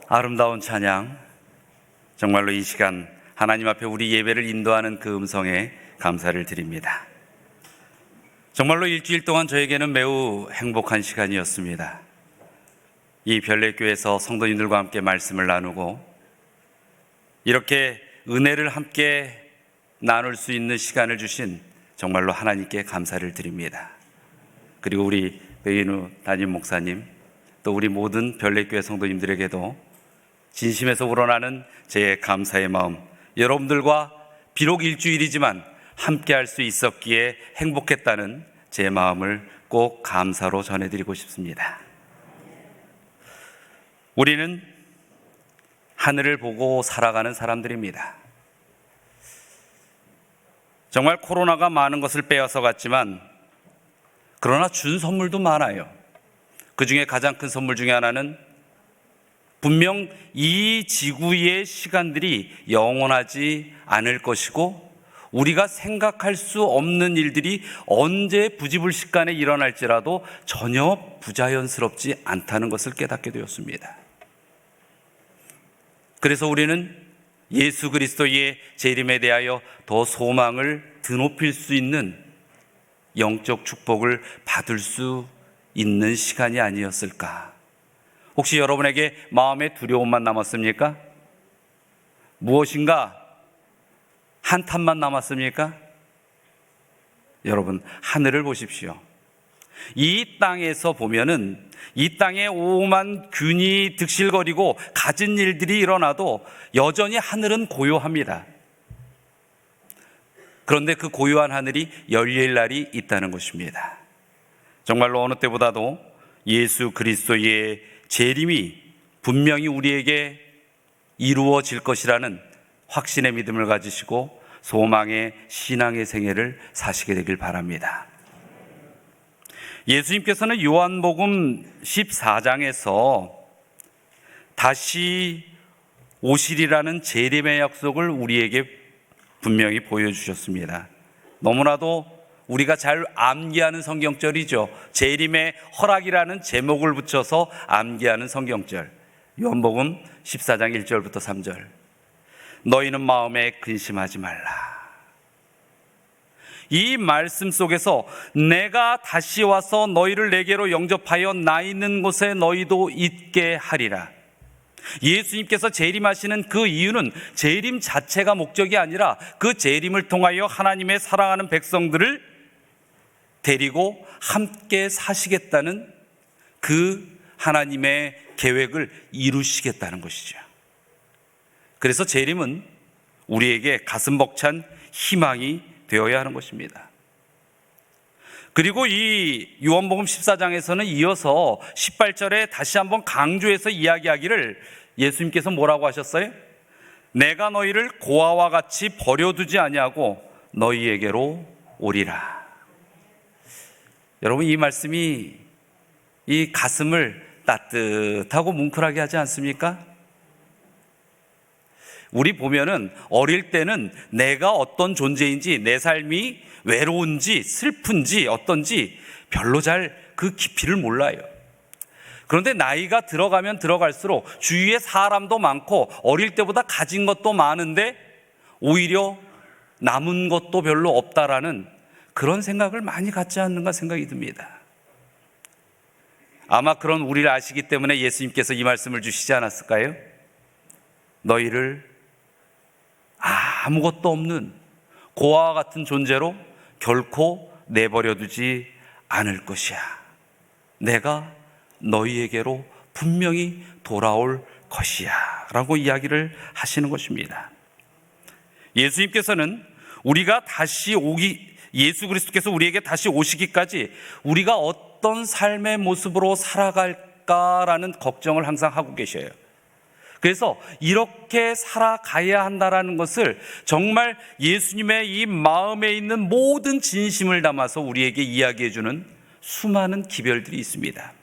아름다운 찬양, 정말로 이 시간 하나님 앞에 우리 예배를 인도하는 그 음성에 감사를 드립니다. 정말로 일주일 동안 저에게는 매우 행복한 시간이었습니다. 이 별내교회에서 성도님들과 함께 말씀을 나누고 이렇게 은혜를 함께 나눌 수 있는 시간을 주신 정말로 하나님께 감사를 드립니다. 그리고 우리 배인우 담임 목사님, 또 우리 모든 별내교회 성도님들에게도 진심에서 우러나는 제 감사의 마음, 여러분들과 비록 일주일이지만 함께 할 수 있었기에 행복했다는 제 마음을 꼭 감사로 전해드리고 싶습니다. 우리는 하늘을 보고 살아가는 사람들입니다. 정말 코로나가 많은 것을 빼앗아 갔지만 그러나 준 선물도 많아요. 그 중에 가장 큰 선물 중에 하나는 분명 이 지구의 시간들이 영원하지 않을 것이고 우리가 생각할 수 없는 일들이 언제 부지불식간에 일어날지라도 전혀 부자연스럽지 않다는 것을 깨닫게 되었습니다. 그래서 우리는 예수 그리스도의 재림에 대하여 더 소망을 드높일 수 있는 영적 축복을 받을 수 있는 시간이 아니었을까? 혹시 여러분에게 마음의 두려움만 남았습니까? 무엇인가 한탄만 남았습니까? 여러분, 하늘을 보십시오. 이 땅에서 보면은 이 땅에 오만 균이 득실거리고 갖은 일들이 일어나도 여전히 하늘은 고요합니다. 그런데 그 고요한 하늘이 열릴 날이 있다는 것입니다. 정말로 어느 때보다도 예수 그리스도의 재림이 분명히 우리에게 이루어질 것이라는 확신의 믿음을 가지시고 소망의 신앙의 생애를 사시게 되길 바랍니다. 예수님께서는 요한복음 14장에서 다시 오시리라는 재림의 약속을 우리에게 분명히 보여주셨습니다. 너무나도 우리가 잘 암기하는 성경절이죠. 재림의 허락이라는 제목을 붙여서 암기하는 성경절. 요한복음 14장 1절부터 3절. 너희는 마음에 근심하지 말라. 이 말씀 속에서 내가 다시 와서 너희를 내게로 영접하여 나 있는 곳에 너희도 있게 하리라. 예수님께서 재림하시는 그 이유는 재림 자체가 목적이 아니라 그 재림을 통하여 하나님의 사랑하는 백성들을 데리고 함께 사시겠다는 그 하나님의 계획을 이루시겠다는 것이죠. 그래서 재림은 우리에게 가슴 벅찬 희망이 되어야 하는 것입니다. 그리고 이 요한복음 14장에서는 이어서 18절에 다시 한번 강조해서 이야기하기를 예수님께서 뭐라고 하셨어요? 내가 너희를 고아와 같이 버려두지 아니하고 너희에게로 오리라. 여러분, 이 말씀이 이 가슴을 따뜻하고 뭉클하게 하지 않습니까? 우리 보면은 어릴 때는 내가 어떤 존재인지, 내 삶이 외로운지 슬픈지 어떤지 별로 잘 그 깊이를 몰라요. 그런데 나이가 들어가면 들어갈수록 주위에 사람도 많고 어릴 때보다 가진 것도 많은데 오히려 남은 것도 별로 없다라는 그런 생각을 많이 갖지 않는가 생각이 듭니다. 아마 그런 우리를 아시기 때문에 예수님께서 이 말씀을 주시지 않았을까요? 너희를 아무것도 없는 고아와 같은 존재로 결코 내버려 두지 않을 것이야. 내가 너희에게로 분명히 돌아올 것이야 라고 이야기를 하시는 것입니다. 예수님께서는 우리가 다시 예수 그리스도께서 우리에게 다시 오시기까지 우리가 어떤 삶의 모습으로 살아갈까라는 걱정을 항상 하고 계셔요. 그래서 이렇게 살아가야 한다라는 것을 정말 예수님의 이 마음에 있는 모든 진심을 담아서 우리에게 이야기해 주는 수많은 기별들이 있습니다.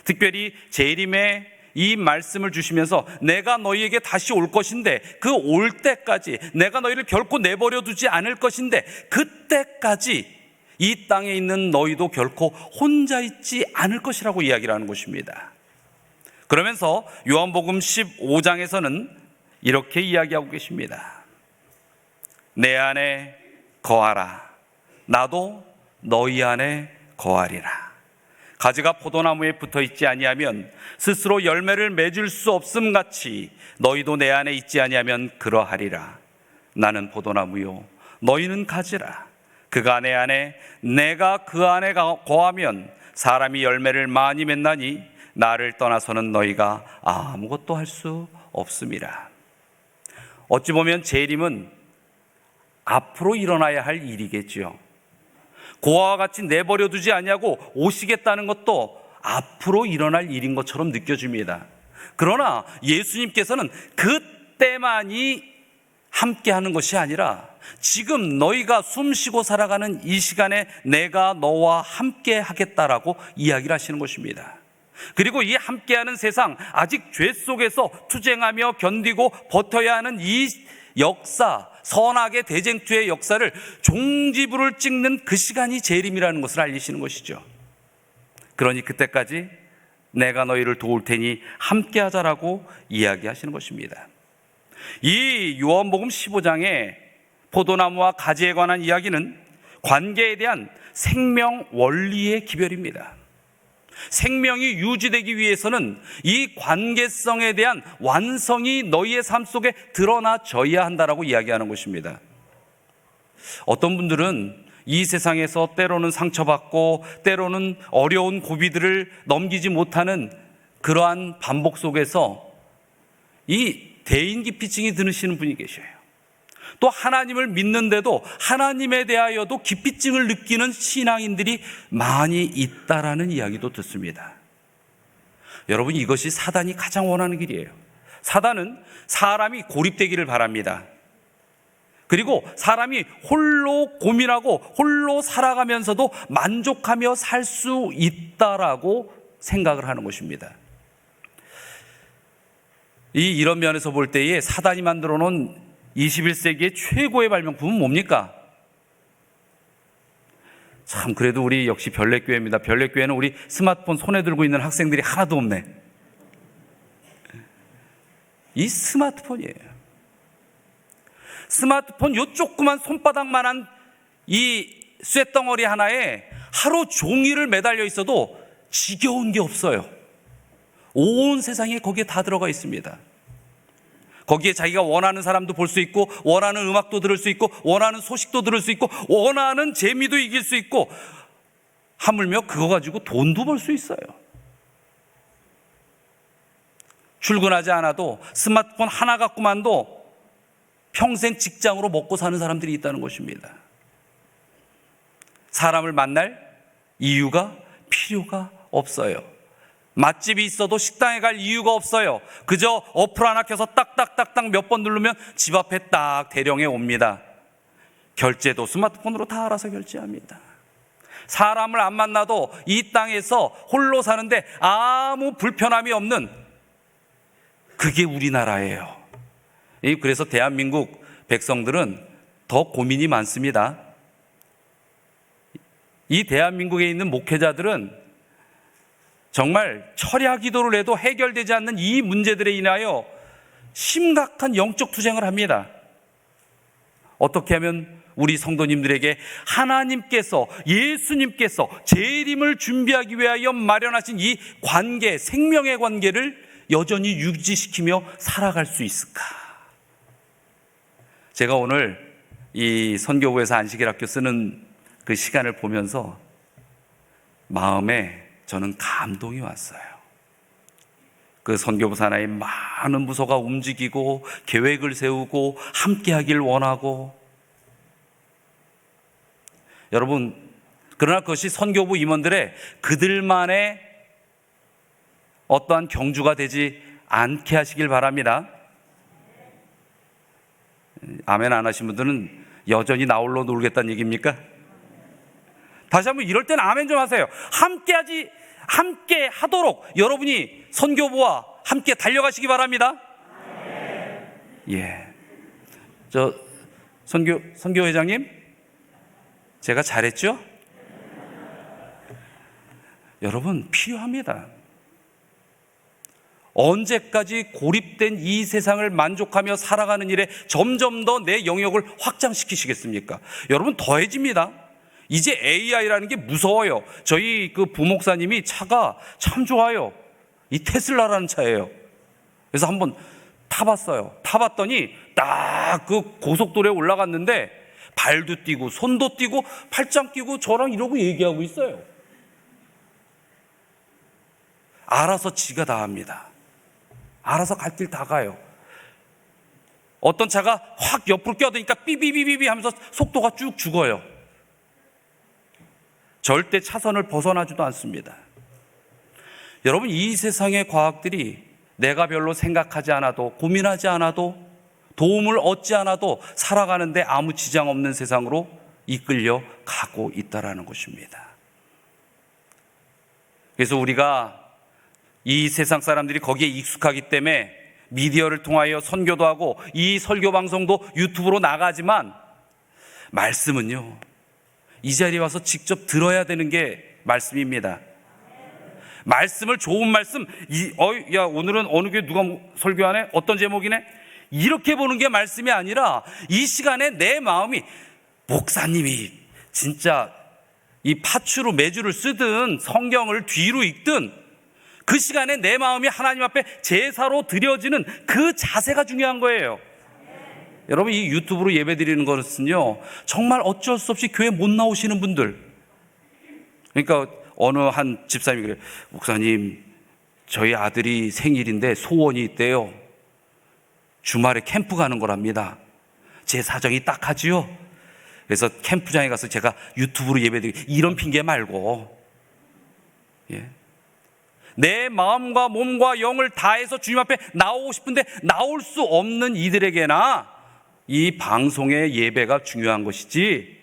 특별히 재림의 이 말씀을 주시면서 내가 너희에게 다시 올 것인데 그 올 때까지 내가 너희를 결코 내버려 두지 않을 것인데 그때까지 이 땅에 있는 너희도 결코 혼자 있지 않을 것이라고 이야기를 하는 것입니다. 그러면서 요한복음 15장에서는 이렇게 이야기하고 계십니다. 내 안에 거하라. 나도 너희 안에 거하리라. 가지가 포도나무에 붙어 있지 아니하면 스스로 열매를 맺을 수 없음 같이 너희도 내 안에 있지 아니하면 그러하리라. 나는 포도나무요 너희는 가지라. 그가 내 안에 내가 그 안에 거하면 사람이 열매를 많이 맺나니 나를 떠나서는 너희가 아무것도 할 수 없음이라. 어찌 보면 재림은 앞으로 일어나야 할 일이겠지요. 고아와 같이 내버려 두지 아니하고 오시겠다는 것도 앞으로 일어날 일인 것처럼 느껴집니다. 그러나 예수님께서는 그때만이 함께하는 것이 아니라 지금 너희가 숨쉬고 살아가는 이 시간에 내가 너와 함께 하겠다라고 이야기를 하시는 것입니다. 그리고 이 함께하는 세상, 아직 죄 속에서 투쟁하며 견디고 버텨야 하는 이 역사, 선악의 대쟁투의 역사를 종지부를 찍는 그 시간이 재림이라는 것을 알리시는 것이죠. 그러니 그때까지 내가 너희를 도울 테니 함께하자라고 이야기하시는 것입니다. 이 요한복음 15장의 포도나무와 가지에 관한 이야기는 관계에 대한 생명 원리의 기별입니다. 생명이 유지되기 위해서는 이 관계성에 대한 완성이 너희의 삶 속에 드러나져야 한다라고 이야기하는 것입니다. 어떤 분들은 이 세상에서 때로는 상처받고 때로는 어려운 고비들을 넘기지 못하는 그러한 반복 속에서 이 대인기피증이 드시는 분이 계셔요. 또 하나님을 믿는데도 하나님에 대하여도 기피증을 느끼는 신앙인들이 많이 있다라는 이야기도 듣습니다. 여러분, 이것이 사단이 가장 원하는 길이에요. 사단은 사람이 고립되기를 바랍니다. 그리고 사람이 홀로 고민하고 홀로 살아가면서도 만족하며 살 수 있다라고 생각을 하는 것입니다. 이런 면에서 볼 때에 사단이 만들어 놓은 21세기의 최고의 발명품은 뭡니까? 참, 그래도 우리 역시 별내교회입니다. 별내교회는 우리 스마트폰 손에 들고 있는 학생들이 하나도 없네. 이 스마트폰이에요. 스마트폰 요 조그만 손바닥만한 이 쇳덩어리 하나에 하루 종일을 매달려 있어도 지겨운 게 없어요. 온 세상이 거기에 다 들어가 있습니다. 거기에 자기가 원하는 사람도 볼 수 있고, 원하는 음악도 들을 수 있고, 원하는 소식도 들을 수 있고, 원하는 재미도 이길 수 있고, 하물며 그거 가지고 돈도 벌 수 있어요. 출근하지 않아도 스마트폰 하나 갖고만도 평생 직장으로 먹고 사는 사람들이 있다는 것입니다. 사람을 만날 이유가 필요가 없어요. 맛집이 있어도 식당에 갈 이유가 없어요. 그저 어플 하나 켜서 딱딱딱딱 몇 번 누르면 집 앞에 딱 대령에 옵니다. 결제도 스마트폰으로 다 알아서 결제합니다. 사람을 안 만나도 이 땅에서 홀로 사는데 아무 불편함이 없는, 그게 우리나라예요. 그래서 대한민국 백성들은 더 고민이 많습니다. 이 대한민국에 있는 목회자들은 정말 철야 기도를 해도 해결되지 않는 이 문제들에 인하여 심각한 영적 투쟁을 합니다. 어떻게 하면 우리 성도님들에게 하나님께서, 예수님께서 재림을 준비하기 위하여 마련하신 이 관계, 생명의 관계를 여전히 유지시키며 살아갈 수 있을까? 제가 오늘 이 선교부에서 안식일 학교 쓰는 그 시간을 보면서 마음에 저는 감동이 왔어요. 그 선교부 산하에 많은 부서가 움직이고 계획을 세우고 함께 하길 원하고, 여러분, 그러나 그것이 선교부 임원들의 그들만의 어떠한 경주가 되지 않게 하시길 바랍니다. 아멘 안 하신 분들은 여전히 나 홀로 놀겠다는 얘기입니까? 다시 한번 이럴 때는 아멘 좀 하세요. 함께 하도록 여러분이 선교부와 함께 달려가시기 바랍니다. 예. 저 선교회장님, 제가 잘했죠? 여러분, 필요합니다. 언제까지 고립된 이 세상을 만족하며 살아가는 일에 점점 더 내 영역을 확장시키시겠습니까? 여러분, 더해집니다. 이제 AI라는 게 무서워요. 저희 그 부목사님이 차가 참 좋아요. 이 테슬라라는 차예요. 그래서 한번 타봤어요. 타봤더니 딱 그 고속도로에 올라갔는데 발도 뛰고 손도 뛰고 팔짱 끼고 저랑 이러고 얘기하고 있어요. 알아서 지가 다 합니다. 알아서 갈 길 다 가요. 어떤 차가 확 옆으로 껴드니까 삐비비비비 하면서 속도가 쭉 죽어요. 절대 차선을 벗어나지도 않습니다. 여러분, 이 세상의 과학들이 내가 별로 생각하지 않아도, 고민하지 않아도, 도움을 얻지 않아도 살아가는데 아무 지장 없는 세상으로 이끌려 가고 있다는 것입니다. 그래서 우리가 이 세상 사람들이 거기에 익숙하기 때문에 미디어를 통하여 선교도 하고 이 설교 방송도 유튜브로 나가지만, 말씀은요, 이 자리에 와서 직접 들어야 되는 게 말씀입니다. 말씀을, 좋은 말씀, 야, 오늘은 어느 교회 누가 설교하네? 어떤 제목이네? 이렇게 보는 게 말씀이 아니라, 이 시간에 내 마음이, 목사님이 진짜 이 파추로 매주를 쓰든 성경을 뒤로 읽든 그 시간에 내 마음이 하나님 앞에 제사로 드려지는 그 자세가 중요한 거예요. 여러분, 이 유튜브로 예배 드리는 것은요, 정말 어쩔 수 없이 교회 못 나오시는 분들, 그러니까 어느 한 집사님이 그래요. 목사님, 저희 아들이 생일인데 소원이 있대요. 주말에 캠프 가는 거랍니다. 제 사정이 딱하지요. 그래서 캠프장에 가서 제가 유튜브로 예배드리고, 이런 핑계 말고, 예, 내 마음과 몸과 영을 다해서 주님 앞에 나오고 싶은데 나올 수 없는 이들에게나 이 방송의 예배가 중요한 것이지,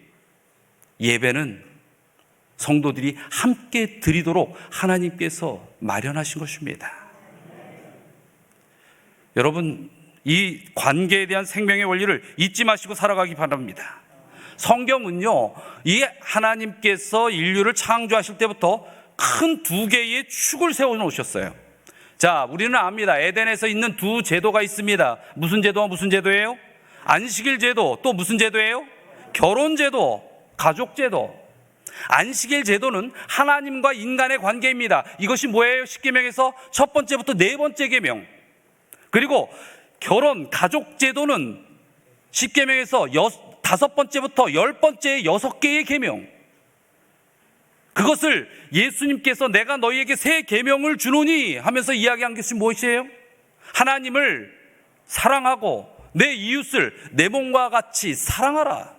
예배는 성도들이 함께 드리도록 하나님께서 마련하신 것입니다. 여러분, 이 관계에 대한 생명의 원리를 잊지 마시고 살아가기 바랍니다. 성경은요, 이 하나님께서 인류를 창조하실 때부터 큰 두 개의 축을 세워 놓으셨어요. 자, 우리는 압니다. 에덴에서 있는 두 제도가 있습니다. 무슨 제도와 무슨 제도예요? 안식일 제도, 또 무슨 제도예요? 결혼 제도, 가족 제도. 안식일 제도는 하나님과 인간의 관계입니다. 이것이 뭐예요? 십계명에서 첫 번째부터 네 번째 계명. 그리고 결혼, 가족 제도는 십계명에서 다섯 번째부터 열 번째 여섯 개의 계명. 그것을 예수님께서 내가 너희에게 새 계명을 주노니 하면서 이야기한 것이 무엇이에요? 하나님을 사랑하고 내 이웃을 내 몸과 같이 사랑하라.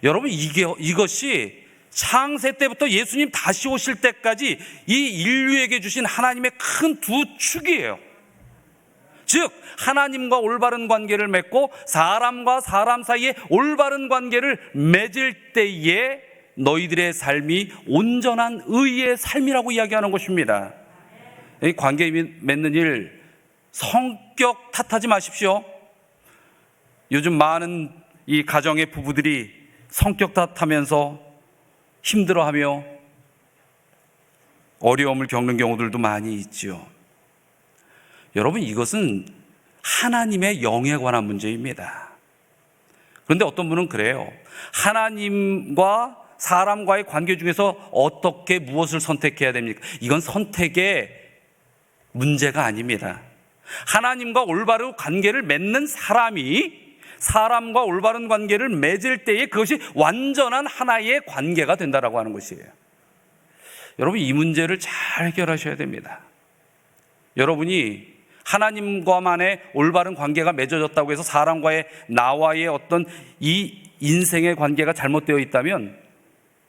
여러분, 이것이 창세 때부터 예수님 다시 오실 때까지 이 인류에게 주신 하나님의 큰 두 축이에요. 즉, 하나님과 올바른 관계를 맺고 사람과 사람 사이에 올바른 관계를 맺을 때에 너희들의 삶이 온전한 의의 삶이라고 이야기하는 것입니다. 이 관계 맺는 일, 성격 탓하지 마십시오. 요즘 많은 이 가정의 부부들이 성격 탓하면서 힘들어하며 어려움을 겪는 경우들도 많이 있죠. 여러분, 이것은 하나님의 영에 관한 문제입니다. 그런데 어떤 분은 그래요. 하나님과 사람과의 관계 중에서 어떻게 무엇을 선택해야 됩니까? 이건 선택의 문제가 아닙니다. 하나님과 올바른 관계를 맺는 사람이 사람과 올바른 관계를 맺을 때에 그것이 완전한 하나의 관계가 된다라고 하는 것이에요. 여러분, 이 문제를 잘 해결하셔야 됩니다. 여러분이 하나님과만의 올바른 관계가 맺어졌다고 해서 사람과의, 나와의 어떤 이 인생의 관계가 잘못되어 있다면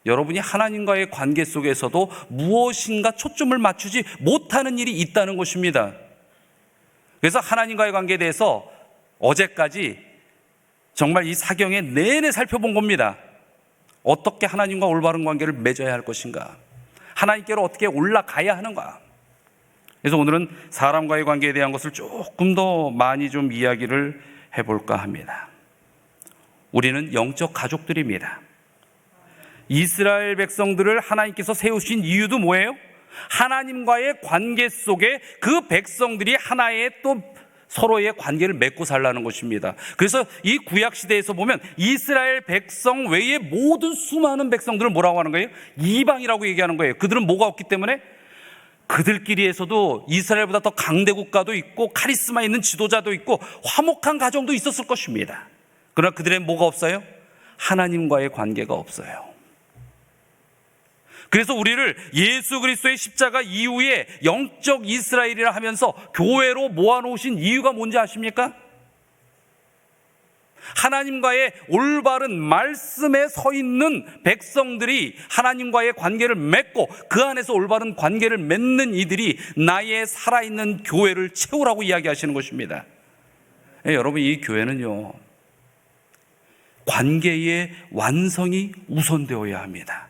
여러분이 하나님과의 관계 속에서도 무엇인가 초점을 맞추지 못하는 일이 있다는 것입니다. 그래서 하나님과의 관계에 대해서 어제까지 정말 이 사경에 내내 살펴본 겁니다. 어떻게 하나님과 올바른 관계를 맺어야 할 것인가, 하나님께로 어떻게 올라가야 하는가. 그래서 오늘은 사람과의 관계에 대한 것을 조금 더 많이 좀 이야기를 해볼까 합니다. 우리는 영적 가족들입니다. 이스라엘 백성들을 하나님께서 세우신 이유도 뭐예요? 하나님과의 관계 속에 그 백성들이 하나의 또 서로의 관계를 맺고 살라는 것입니다. 그래서 이 구약 시대에서 보면 이스라엘 백성 외에 모든 수많은 백성들을 뭐라고 하는 거예요? 이방이라고 얘기하는 거예요. 그들은 뭐가 없기 때문에 그들끼리에서도 이스라엘보다 더 강대 국가도 있고 카리스마 있는 지도자도 있고 화목한 가정도 있었을 것입니다. 그러나 그들의 뭐가 없어요? 하나님과의 관계가 없어요. 그래서 우리를 예수 그리스도의 십자가 이후에 영적 이스라엘이라 하면서 교회로 모아놓으신 이유가 뭔지 아십니까? 하나님과의 올바른 말씀에 서 있는 백성들이 하나님과의 관계를 맺고 그 안에서 올바른 관계를 맺는 이들이 나의 살아있는 교회를 채우라고 이야기하시는 것입니다. 여러분, 이 교회는요, 관계의 완성이 우선되어야 합니다.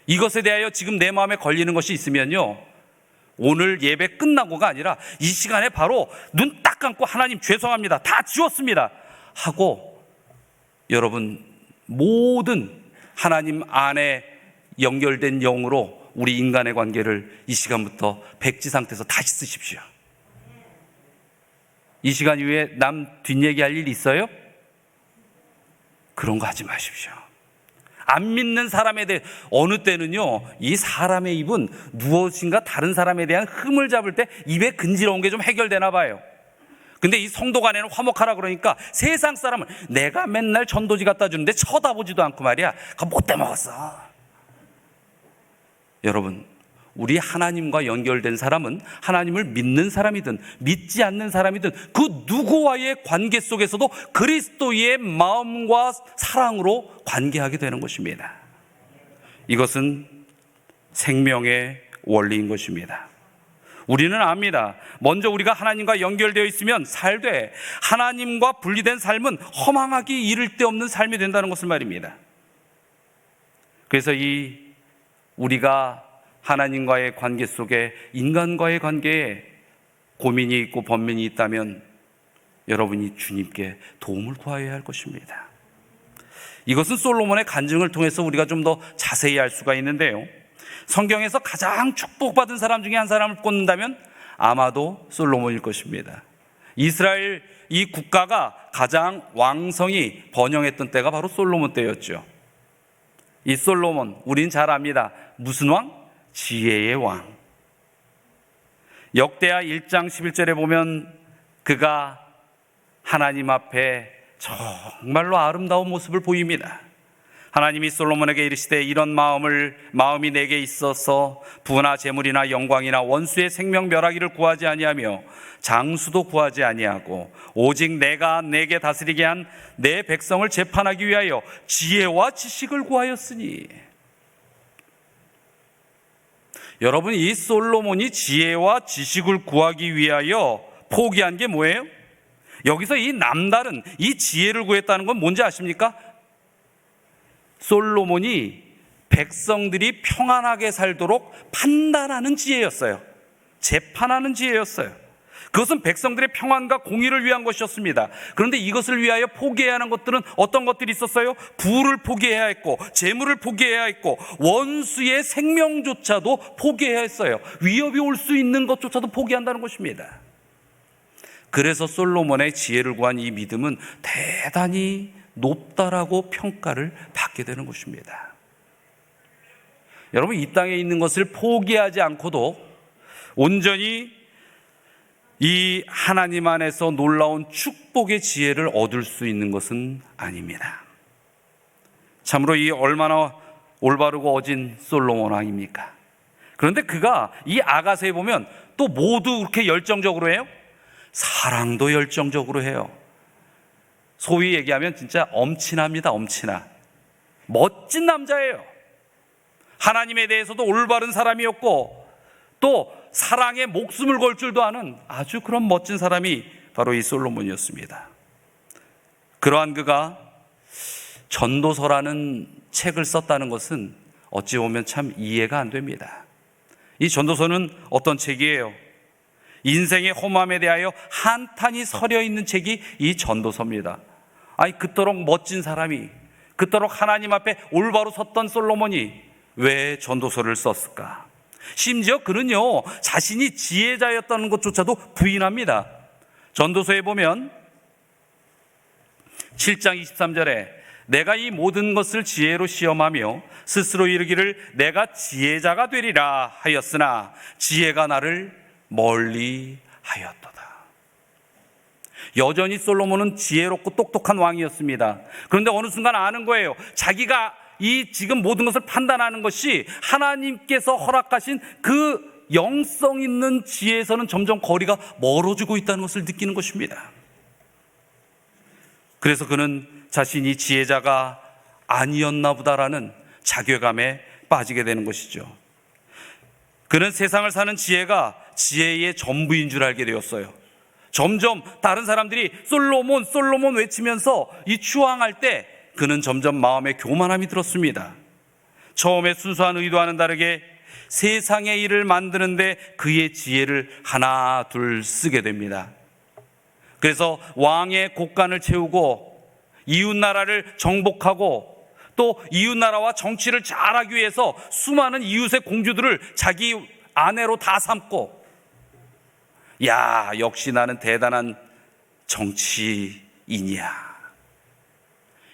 이것에 대하여 지금 내 마음에 걸리는 것이 있으면요, 오늘 예배 끝나고가 아니라 이 시간에 바로 눈 딱 감고 하나님 죄송합니다, 다 지웠습니다 하고 여러분 모든 하나님 안에 연결된 영으로 우리 인간의 관계를 이 시간부터 백지 상태에서 다시 쓰십시오. 이 시간 이후에 남 뒷얘기할 일 있어요? 그런 거 하지 마십시오. 안 믿는 사람에 대해 어느 때는요, 이 사람의 입은 무엇인가 다른 사람에 대한 흠을 잡을 때 입에 근지러운 게 좀 해결되나 봐요. 근데 이 성도 간에는 화목하라 그러니까 세상 사람은 내가 맨날 전도지 갖다 주는데 쳐다보지도 않고 말이야, 그거 못돼 먹었어. 여러분, 우리 하나님과 연결된 사람은 하나님을 믿는 사람이든 믿지 않는 사람이든 그 누구와의 관계 속에서도 그리스도의 마음과 사랑으로 관계하게 되는 것입니다. 이것은 생명의 원리인 것입니다. 우리는 압니다. 먼저 우리가 하나님과 연결되어 있으면 살되 하나님과 분리된 삶은 허망하기 이를 데 없는 삶이 된다는 것을 말입니다. 그래서 우리가 하나님과의 관계 속에 인간과의 관계에 고민이 있고 번민이 있다면 여러분이 주님께 도움을 구해야 할 것입니다. 이것은 솔로몬의 간증을 통해서 우리가 좀 더 자세히 알 수가 있는데요, 성경에서 가장 축복받은 사람 중에 한 사람을 꼽는다면 아마도 솔로몬일 것입니다. 이스라엘 이 국가가 가장 왕성이 번영했던 때가 바로 솔로몬 때였죠. 이 솔로몬, 우린 잘 압니다. 무슨 왕? 지혜의 왕. 역대하 1장 11절에 보면 그가 하나님 앞에 정말로 아름다운 모습을 보입니다. 하나님이 솔로몬에게 이르시되 이런 마음이 내게 있어서 부나 재물이나 영광이나 원수의 생명 멸하기를 구하지 아니하며 장수도 구하지 아니하고 오직 내가 내게 다스리게 한 내 백성을 재판하기 위하여 지혜와 지식을 구하였으니. 여러분, 이 솔로몬이 지혜와 지식을 구하기 위하여 포기한 게 뭐예요? 여기서 이 남다른 이 지혜를 구했다는 건 뭔지 아십니까? 솔로몬이 백성들이 평안하게 살도록 판단하는 지혜였어요. 재판하는 지혜였어요. 그것은 백성들의 평안과 공의를 위한 것이었습니다. 그런데 이것을 위하여 포기해야 하는 것들은 어떤 것들이 있었어요? 부를 포기해야 했고 재물을 포기해야 했고 원수의 생명조차도 포기해야 했어요. 위협이 올 수 있는 것조차도 포기한다는 것입니다. 그래서 솔로몬의 지혜를 구한 이 믿음은 대단히 높다라고 평가를 받게 되는 것입니다. 여러분, 이 땅에 있는 것을 포기하지 않고도 온전히 이 하나님 안에서 놀라운 축복의 지혜를 얻을 수 있는 것은 아닙니다. 참으로 이 얼마나 올바르고 어진 솔로몬 왕입니까? 그런데 그가 이 아가서에 보면 또 모두 그렇게 열정적으로 해요? 사랑도 열정적으로 해요. 소위 얘기하면 진짜 엄친아입니다. 엄친아. 멋진 남자예요. 하나님에 대해서도 올바른 사람이었고 또 사랑에 목숨을 걸 줄도 아는 아주 그런 멋진 사람이 바로 이 솔로몬이었습니다. 그러한 그가 전도서라는 책을 썼다는 것은 어찌 보면 참 이해가 안 됩니다. 이 전도서는 어떤 책이에요? 인생의 험함에 대하여 한탄이 서려 있는 책이 이 전도서입니다. 아니, 그토록 멋진 사람이, 그토록 하나님 앞에 올바로 섰던 솔로몬이 왜 전도서를 썼을까? 심지어 그는요, 자신이 지혜자였다는 것조차도 부인합니다. 전도서에 보면 7장 23절에 내가 이 모든 것을 지혜로 시험하며 스스로 이르기를 내가 지혜자가 되리라 하였으나 지혜가 나를 멀리 하였도다. 여전히 솔로몬은 지혜롭고 똑똑한 왕이었습니다. 그런데 어느 순간 아는 거예요. 자기가 이 지금 모든 것을 판단하는 것이 하나님께서 허락하신 그 영성 있는 지혜에서는 점점 거리가 멀어지고 있다는 것을 느끼는 것입니다. 그래서 그는 자신이 지혜자가 아니었나 보다라는 자괴감에 빠지게 되는 것이죠. 그는 세상을 사는 지혜가 지혜의 전부인 줄 알게 되었어요. 점점 다른 사람들이 솔로몬 솔로몬 외치면서 이 추앙할 때 그는 점점 마음에 교만함이 들었습니다. 처음에 순수한 의도와는 다르게 세상의 일을 만드는데 그의 지혜를 하나 둘 쓰게 됩니다. 그래서 왕의 곳간을 채우고 이웃나라를 정복하고 또 이웃나라와 정치를 잘하기 위해서 수많은 이웃의 공주들을 자기 아내로 다 삼고, 야, 역시 나는 대단한 정치인이야,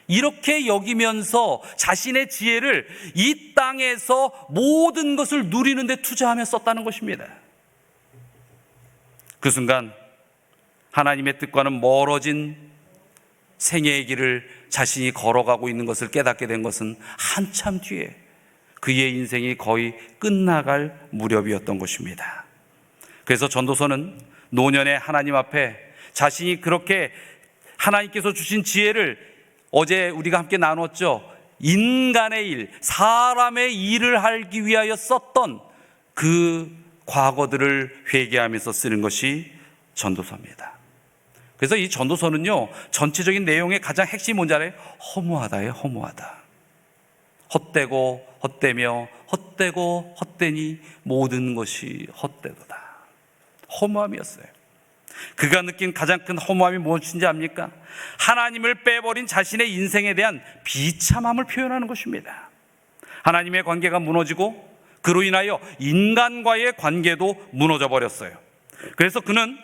이렇게 여기면서 자신의 지혜를 이 땅에서 모든 것을 누리는 데 투자하며 썼다는 것입니다. 그 순간 하나님의 뜻과는 멀어진 생애의 길을 자신이 걸어가고 있는 것을 깨닫게 된 것은 한참 뒤에 그의 인생이 거의 끝나갈 무렵이었던 것입니다. 그래서 전도서는 노년의 하나님 앞에 자신이 그렇게 하나님께서 주신 지혜를, 어제 우리가 함께 나눴죠, 인간의 일, 사람의 일을 하기 위하여 썼던 그 과거들을 회개하면서 쓰는 것이 전도서입니다. 그래서 이 전도서는요, 전체적인 내용의 가장 핵심이 뭔지 알아요? 허무하다예요. 허무하다. 헛되고 헛되며 헛되고 헛되니 모든 것이 헛되도다. 허무함이었어요. 그가 느낀 가장 큰 허무함이 무엇인지 압니까? 하나님을 빼버린 자신의 인생에 대한 비참함을 표현하는 것입니다. 하나님의 관계가 무너지고 그로 인하여 인간과의 관계도 무너져 버렸어요. 그래서 그는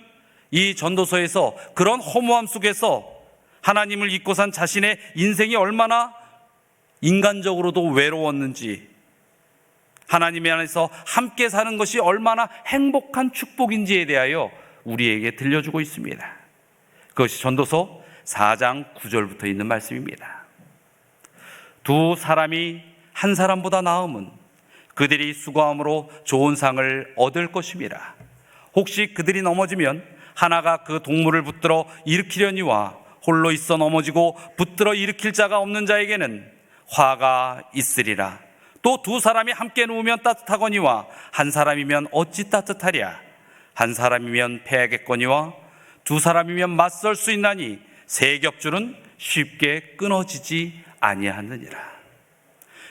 이 전도서에서 그런 허무함 속에서 하나님을 잊고 산 자신의 인생이 얼마나 인간적으로도 외로웠는지, 하나님 안에서 함께 사는 것이 얼마나 행복한 축복인지에 대하여 우리에게 들려주고 있습니다. 그것이 전도서 4장 9절부터 있는 말씀입니다. 두 사람이 한 사람보다 나음은 그들이 수고함으로 좋은 상을 얻을 것임이라. 혹시 그들이 넘어지면 하나가 그 동물을 붙들어 일으키려니와 홀로 있어 넘어지고 붙들어 일으킬 자가 없는 자에게는 화가 있으리라. 또 두 사람이 함께 누우면 따뜻하거니와 한 사람이면 어찌 따뜻하랴. 한 사람이면 패하겠거니와 두 사람이면 맞설 수 있나니 세 겹줄은 쉽게 끊어지지 아니하느니라.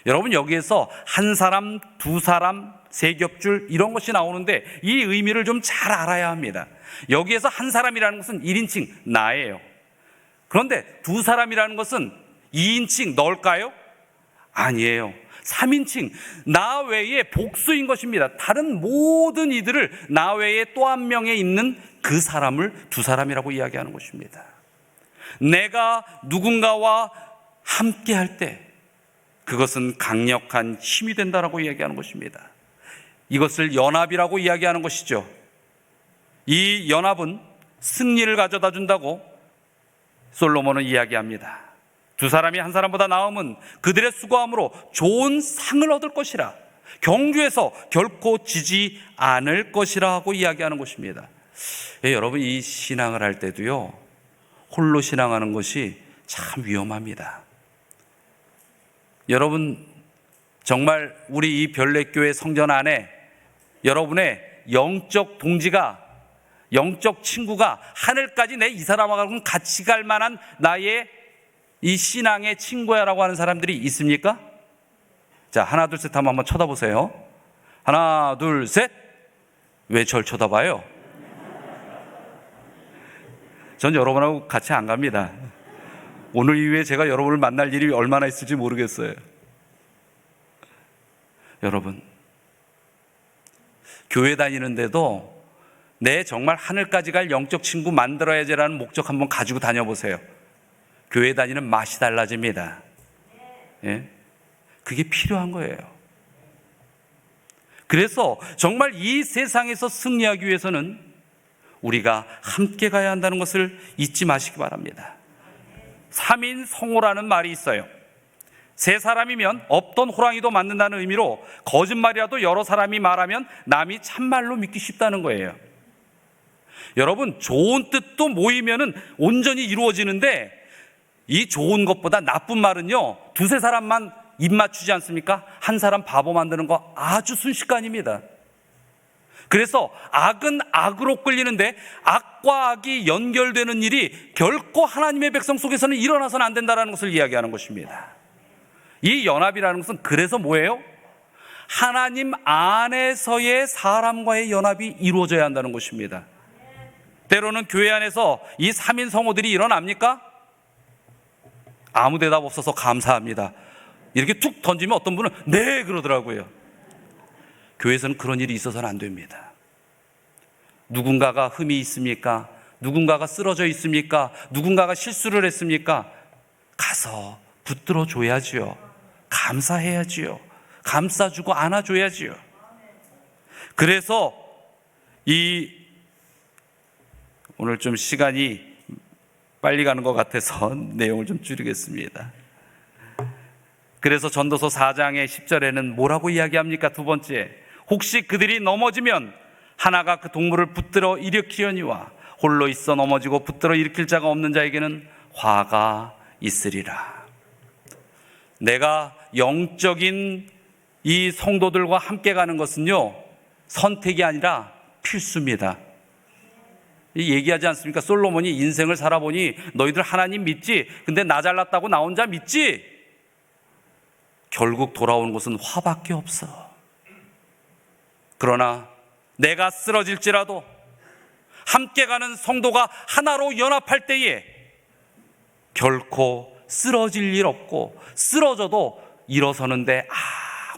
여러분, 여기에서 한 사람, 두 사람, 세 겹줄 이런 것이 나오는데 이 의미를 좀 잘 알아야 합니다. 여기에서 한 사람이라는 것은 1인칭 나예요. 그런데 두 사람이라는 것은 2인칭 너일까요? 아니에요. 3인칭 나 외에 복수인 것입니다. 다른 모든 이들을 나 외에 또 한 명에 있는 그 사람을 두 사람이라고 이야기하는 것입니다. 내가 누군가와 함께 할 때 그것은 강력한 힘이 된다라고 이야기하는 것입니다. 이것을 연합이라고 이야기하는 것이죠. 이 연합은 승리를 가져다 준다고 솔로몬은 이야기합니다. 두 사람이 한 사람보다 나음은 그들의 수고함으로 좋은 상을 얻을 것이라. 경주에서 결코 지지 않을 것이라 하고 이야기하는 것입니다. 여러분, 이 신앙을 할 때도요, 홀로 신앙하는 것이 참 위험합니다. 여러분, 정말 우리 이 별내교회 성전 안에 여러분의 영적 동지가, 영적 친구가 하늘까지 내 이 사람하고는 같이 갈 만한 나의 이 신앙의 친구야라고 하는 사람들이 있습니까? 자, 하나 둘 셋 한번 쳐다보세요. 하나 둘 셋. 왜 절 쳐다봐요? 전 여러분하고 같이 안 갑니다. 오늘 이후에 제가 여러분을 만날 일이 얼마나 있을지 모르겠어요. 여러분, 교회 다니는데도 내 정말 하늘까지 갈 영적 친구 만들어야지라는 목적 한번 가지고 다녀보세요. 교회 다니는 맛이 달라집니다. 예? 그게 필요한 거예요. 그래서 정말 이 세상에서 승리하기 위해서는 우리가 함께 가야 한다는 것을 잊지 마시기 바랍니다. 3인 성호라는 말이 있어요. 세 사람이면 없던 호랑이도 맞는다는 의미로 거짓말이라도 여러 사람이 말하면 남이 참말로 믿기 쉽다는 거예요. 여러분, 좋은 뜻도 모이면은 온전히 이루어지는데 이 좋은 것보다 나쁜 말은요, 두세 사람만 입 맞추지 않습니까? 한 사람 바보 만드는 거 아주 순식간입니다. 그래서 악은 악으로 끌리는데 악과 악이 연결되는 일이 결코 하나님의 백성 속에서는 일어나서는 안 된다는 것을 이야기하는 것입니다. 이 연합이라는 것은 그래서 뭐예요? 하나님 안에서의 사람과의 연합이 이루어져야 한다는 것입니다. 때로는 교회 안에서 이 3인 성호들이 일어납니까? 아무 대답 없어서 감사합니다. 이렇게 툭 던지면 어떤 분은 네 그러더라고요. 교회에서는 그런 일이 있어서는 안 됩니다. 누군가가 흠이 있습니까? 누군가가 쓰러져 있습니까? 누군가가 실수를 했습니까? 가서 붙들어 줘야지요. 감사해야지요. 감싸주고 안아줘야지요. 그래서 오늘 좀 시간이 빨리 가는 것 같아서 내용을 좀 줄이겠습니다. 그래서 전도서 4장의 10절에는 뭐라고 이야기합니까? 두 번째, 혹시 그들이 넘어지면 하나가 그 동물을 붙들어 일으키려니와 홀로 있어 넘어지고 붙들어 일으킬 자가 없는 자에게는 화가 있으리라. 내가 영적인 이 성도들과 함께 가는 것은요, 선택이 아니라 필수입니다. 얘기하지 않습니까? 솔로몬이 인생을 살아보니 너희들 하나님 믿지? 근데 나 잘났다고 나 혼자 믿지? 결국 돌아오는 것은 화밖에 없어. 그러나 내가 쓰러질지라도 함께 가는 성도가 하나로 연합할 때에 결코 쓰러질 일 없고 쓰러져도 일어서는데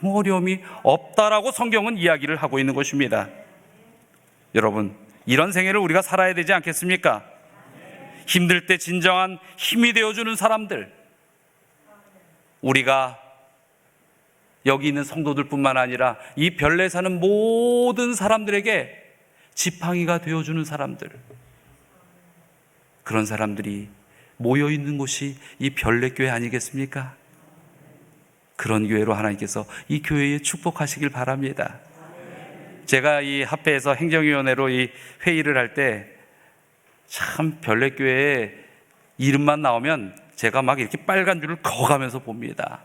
아무 어려움이 없다라고 성경은 이야기를 하고 있는 것입니다. 여러분, 이런 생애를 우리가 살아야 되지 않겠습니까? 힘들 때 진정한 힘이 되어주는 사람들, 우리가 여기 있는 성도들뿐만 아니라 이 별내에 사는 모든 사람들에게 지팡이가 되어주는 사람들, 그런 사람들이 모여있는 곳이 이 별내교회 아니겠습니까? 그런 교회로 하나님께서 이 교회에 축복하시길 바랍니다. 제가 이 합회에서 행정위원회로 이 회의를 할 때 참 별내교회에 이름만 나오면 제가 막 이렇게 빨간 줄을 그어가면서 봅니다.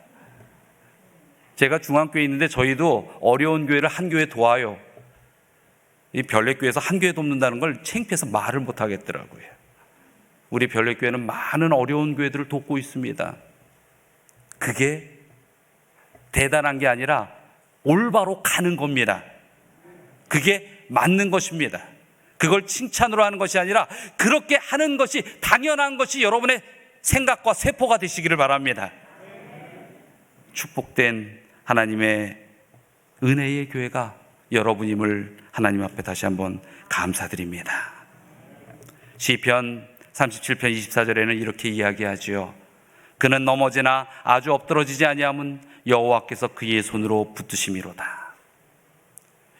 제가 중앙교회에 있는데 저희도 어려운 교회를 한 교회 도와요. 이 별내교회에서 한 교회 돕는다는 걸 창피해서 말을 못 하겠더라고요. 우리 별내교회는 많은 어려운 교회들을 돕고 있습니다. 그게 대단한 게 아니라 올바로 가는 겁니다. 그게 맞는 것입니다. 그걸 칭찬으로 하는 것이 아니라 그렇게 하는 것이 당연한 것이 여러분의 생각과 세포가 되시기를 바랍니다. 축복된 하나님의 은혜의 교회가 여러분임을 하나님 앞에 다시 한번 감사드립니다. 시편 37편 24절에는 이렇게 이야기하지요. 그는 넘어지나 아주 엎드러지지 아니함은 여호와께서 그의 손으로 붙드심이로다.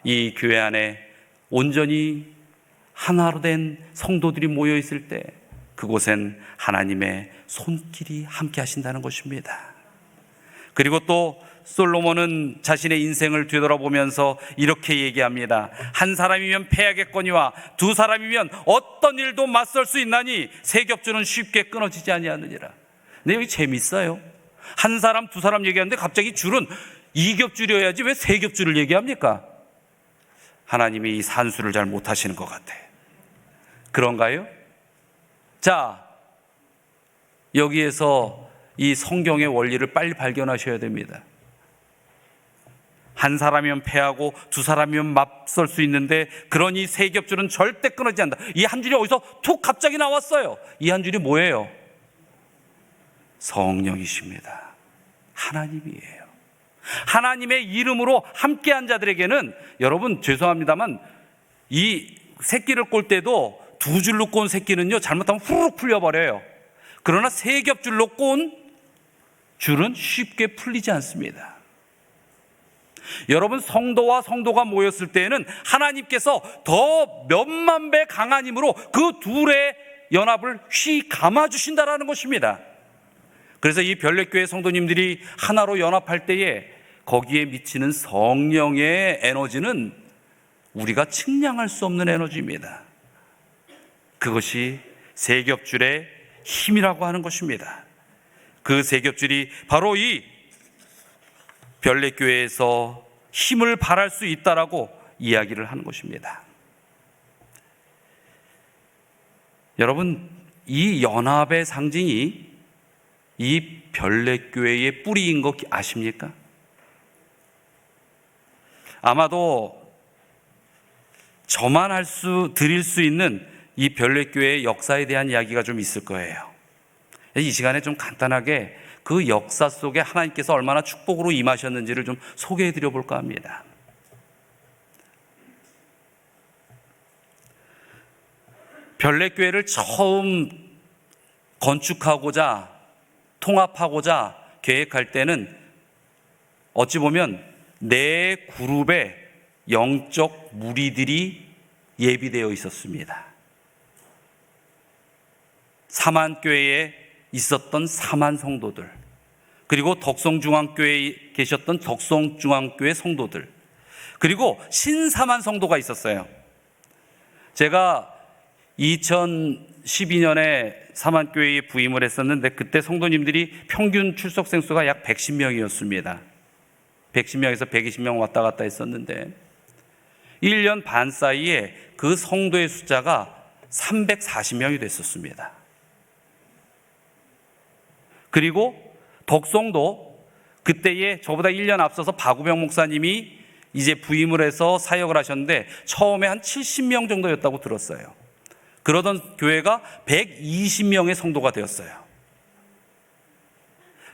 이 교회 안에 온전히 하나로 된 성도들이 모여 있을 때 그곳엔 하나님의 손길이 함께 하신다는 것입니다. 그리고 또 솔로몬은 자신의 인생을 되돌아보면서 이렇게 얘기합니다. 한 사람이면 패하겠거니와 두 사람이면 어떤 일도 맞설 수 있나니 세 겹줄은 쉽게 끊어지지 아니하느니라. 근데 여기 재밌어요. 한 사람 두 사람 얘기하는데 갑자기 줄은 2겹줄이어야지 왜 3겹줄을 얘기합니까? 하나님이 이 산수를 잘 못하시는 것 같아. 그런가요? 자, 여기에서 이 성경의 원리를 빨리 발견하셔야 됩니다. 한 사람이면 패하고 두 사람이면 맞설 수 있는데 그러니 3겹줄은 절대 끊어지지 않는다. 이 한 줄이 어디서 툭 갑자기 나왔어요. 이 한 줄이 뭐예요? 성령이십니다. 하나님이에요. 하나님의 이름으로 함께한 자들에게는, 여러분 죄송합니다만 이 새끼를 꼴 때도 두 줄로 꼰 새끼는요 잘못하면 후루룩 풀려버려요. 그러나 세 겹줄로 꼰 줄은 쉽게 풀리지 않습니다. 여러분, 성도와 성도가 모였을 때에는 하나님께서 더 몇만 배 강한 힘으로 그 둘의 연합을 휘 감아주신다라는 것입니다. 그래서 이 별내교회 성도님들이 하나로 연합할 때에 거기에 미치는 성령의 에너지는 우리가 측량할 수 없는 에너지입니다. 그것이 세 겹줄의 힘이라고 하는 것입니다. 그 세 겹줄이 바로 이 별내교회에서 힘을 발할 수 있다라고 이야기를 하는 것입니다. 여러분, 이 연합의 상징이 이 별내교회의 뿌리인 거 아십니까? 아마도 저만 드릴 수 있는 이 별내교회의 역사에 대한 이야기가 좀 있을 거예요. 이 시간에 좀 간단하게 그 역사 속에 하나님께서 얼마나 축복으로 임하셨는지를 좀 소개해 드려 볼까 합니다. 별내교회를 처음 건축하고자 통합하고자 계획할 때는 어찌 보면 네 그룹의 영적 무리들이 예비되어 있었습니다. 사만교회에 있었던 사만 성도들, 그리고 덕성중앙교회에 계셨던 덕성중앙교회 성도들, 그리고 신사만 성도가 있었어요. 제가 2012년에 사만교회에 부임을 했었는데 그때 성도님들이 평균 출석생 수가 약 110명이었습니다. 110명에서 120명 왔다 갔다 했었는데 1년 반 사이에 그 성도의 숫자가 340명이 됐었습니다. 그리고 덕성도 그때에 저보다 1년 앞서서 박우병 목사님이 이제 부임을 해서 사역을 하셨는데 처음에 한 70명 정도였다고 들었어요. 그러던 교회가 120명의 성도가 되었어요.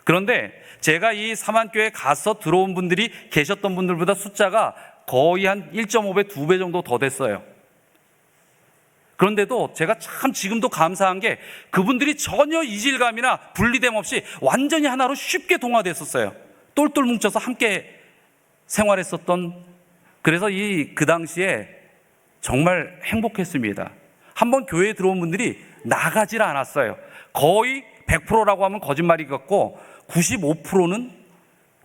그런데 제가 이 사만교회에 가서 들어온 분들이 계셨던 분들보다 숫자가 거의 한 1.5배, 2배 정도 더 됐어요. 그런데도 제가 참 지금도 감사한 게 그분들이 전혀 이질감이나 분리됨 없이 완전히 하나로 쉽게 동화됐었어요. 똘똘 뭉쳐서 함께 생활했었던, 그래서 그 당시에 정말 행복했습니다. 한번 교회에 들어온 분들이 나가질 않았어요. 거의 100%라고 하면 거짓말이 같고 95%는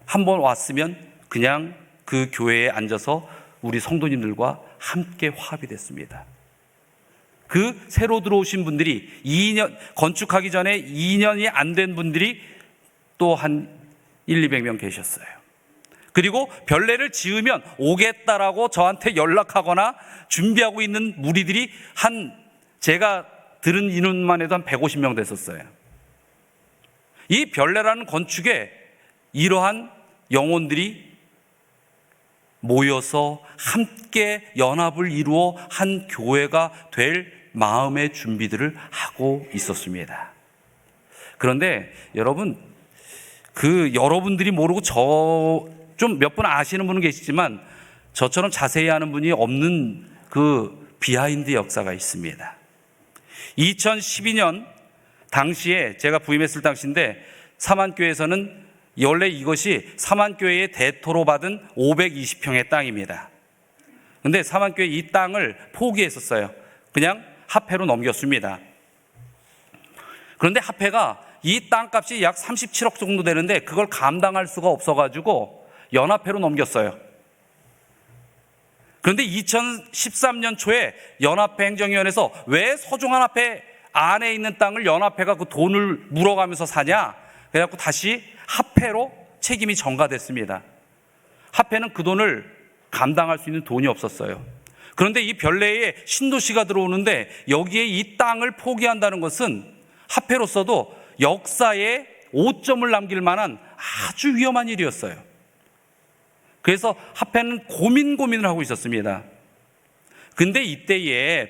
한번 왔으면 그냥 그 교회에 앉아서 우리 성도님들과 함께 화합이 됐습니다. 그 새로 들어오신 분들이 2년, 건축하기 전에 2년이 안 된 분들이 또 한 100-200명 계셨어요. 그리고 별내를 지으면 오겠다라고 저한테 연락하거나 준비하고 있는 무리들이 제가 들은 인원만 해도 한 150명 됐었어요. 이 별내라는 건축에 이러한 영혼들이 모여서 함께 연합을 이루어 한 교회가 될 마음의 준비들을 하고 있었습니다. 그런데 여러분, 여러분들이 모르고 좀 몇 분 아시는 분은 계시지만 저처럼 자세히 아는 분이 없는 그 비하인드 역사가 있습니다. 2012년 당시에 제가 부임했을 당시인데 사만교회에서는 원래 이것이 사만교회의 대토로 받은 520평의 땅입니다. 그런데 사만교회 이 땅을 포기했었어요. 그냥 화폐로 넘겼습니다. 그런데 화폐가 이 땅값이 약 37억 정도 되는데 그걸 감당할 수가 없어가지고 연합회로 넘겼어요. 그런데 2013년 초에 연합회 행정위원회에서 왜 서중환합회 안에 있는 땅을 연합회가 그 돈을 물어가면서 사냐? 그래갖고 다시 합회로 책임이 전가됐습니다. 합회는 그 돈을 감당할 수 있는 돈이 없었어요. 그런데 이 별내에 신도시가 들어오는데 여기에 이 땅을 포기한다는 것은 합회로서도 역사에 오점을 남길 만한 아주 위험한 일이었어요. 그래서 합회는 고민을 하고 있었습니다. 근데 이때에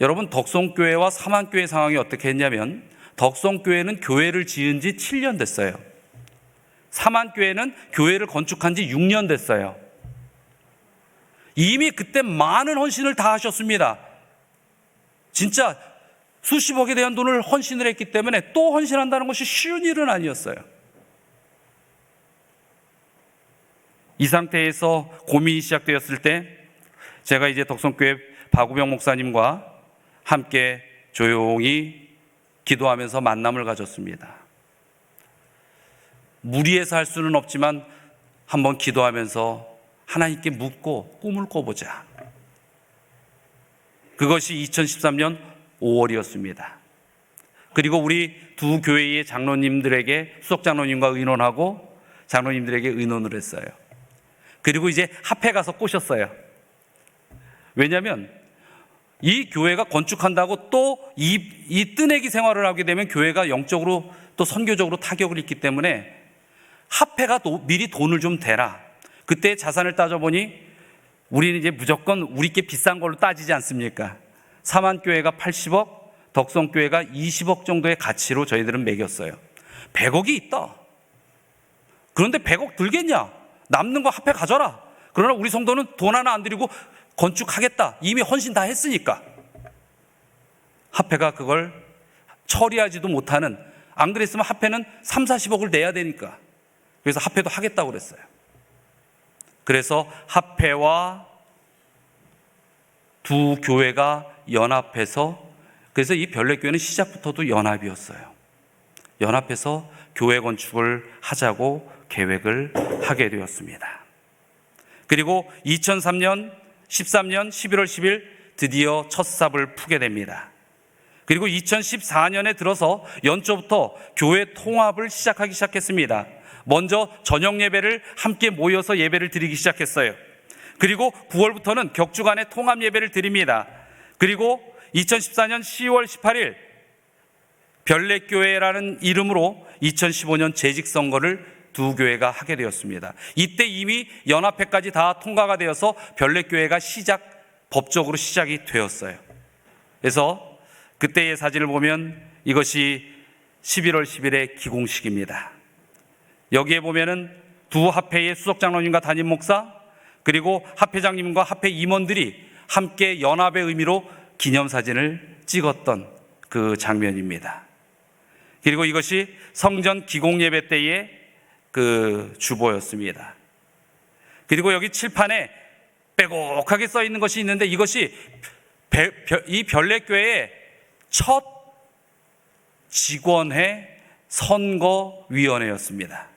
여러분, 덕성교회와 사만교회 상황이 어떻게 했냐면 덕성교회는 교회를 지은 지 7년 됐어요. 사만교회는 교회를 건축한 지 6년 됐어요. 이미 그때 많은 헌신을 다 하셨습니다. 진짜 수십억에 대한 돈을 헌신을 했기 때문에 또 헌신한다는 것이 쉬운 일은 아니었어요. 이 상태에서 고민이 시작되었을 때 제가 이제 덕성교회 박우병 목사님과 함께 조용히 기도하면서 만남을 가졌습니다. 무리해서 할 수는 없지만 한번 기도하면서 하나님께 묻고 꿈을 꿔보자. 그것이 2013년 5월이었습니다. 그리고 우리 두 교회의 장로님들에게, 수석장로님과 의논하고 장로님들에게 의논을 했어요. 그리고 이제 합회 가서 꼬셨어요. 왜냐하면 이 교회가 건축한다고 또 이 뜨내기 생활을 하게 되면 교회가 영적으로 또 선교적으로 타격을 입기 때문에 합회가 미리 돈을 좀 대라. 그때 자산을 따져보니 우리는 이제 무조건 우리께 비싼 걸로 따지지 않습니까? 사만교회가 80억, 덕성교회가 20억 정도의 가치로 저희들은 매겼어요. 100억이 있다. 그런데 100억 들겠냐? 남는 거 합회 가져라. 그러나 우리 성도는 돈 하나 안 들이고 건축하겠다. 이미 헌신 다 했으니까. 합회가 그걸 처리하지도 못하는, 안 그랬으면 합회는 3, 40억을 내야 되니까. 그래서 합회도 하겠다고 그랬어요. 그래서 합회와 두 교회가 연합해서, 그래서 이 별내교회는 시작부터도 연합이었어요. 연합해서 교회 건축을 하자고 계획을 하게 되었습니다. 그리고 2013년 11월 10일 드디어 첫 삽을 푸게 됩니다. 그리고 2014년에 들어서 연초부터 교회 통합을 시작하기 시작했습니다. 먼저 저녁 예배를 함께 모여서 예배를 드리기 시작했어요. 그리고 9월부터는 격주간의 통합 예배를 드립니다. 그리고 2014년 10월 18일 별내교회라는 이름으로 2015년 재직선거를 두 교회가 하게 되었습니다. 이때 이미 연합회까지 다 통과가 되어서 별내교회가 법적으로 시작이 되었어요. 그래서 그때의 사진을 보면 이것이 11월 10일의 기공식입니다. 여기에 보면은 두 합회의 수석장로님과 담임 목사, 그리고 합회장님과 합회 임원들이 함께 연합의 의미로 기념사진을 찍었던 그 장면입니다. 그리고 이것이 성전 기공예배 때의 그 주보였습니다. 그리고 여기 칠판에 빼곡하게 써 있는 것이 있는데 이것이 이 별내교회의 첫 직원회 선거위원회였습니다.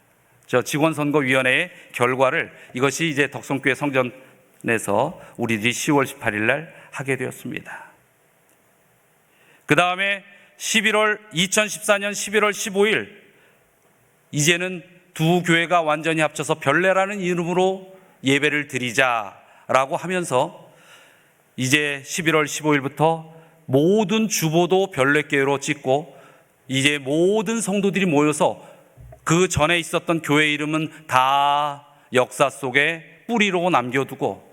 저 직원선거위원회의 결과를 이것이 이제 덕성교회 성전에서 우리들이 10월 18일 날 하게 되었습니다. 그 다음에 2014년 11월 15일 이제는 두 교회가 완전히 합쳐서 별내라는 이름으로 예배를 드리자라고 하면서 이제 11월 15일부터 모든 주보도 별내교회로 찍고 이제 모든 성도들이 모여서 그 전에 있었던 교회 이름은 다 역사 속에 뿌리로 남겨두고